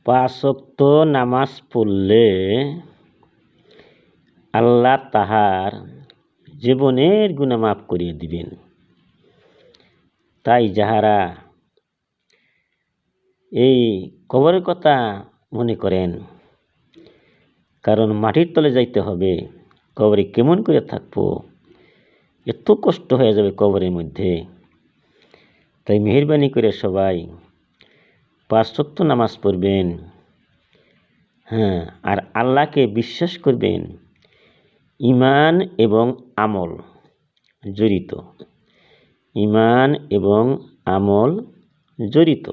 ৫ ওয়াক্ত নামাজ পড়লে আল্লাহ তাহার জীবনের গুনাহ মাফ করিয়ে দিবেন। তাই যাহারা এই কবরের কথা মনে করেন, কারণ মাটির তলে যাইতে হবে, কবরে কেমন করে থাকবো, এত কষ্ট হয়ে যাবে কবরের মধ্যে, তাই মেহেরবানি করে সবাই ৫ ওয়াক্ত নামাজ পড়বেন। হ্যাঁ, আর আল্লাহকে বিশ্বাস করবেন। ঈমান এবং আমল জড়িত, ঈমান এবং আমল জড়িত।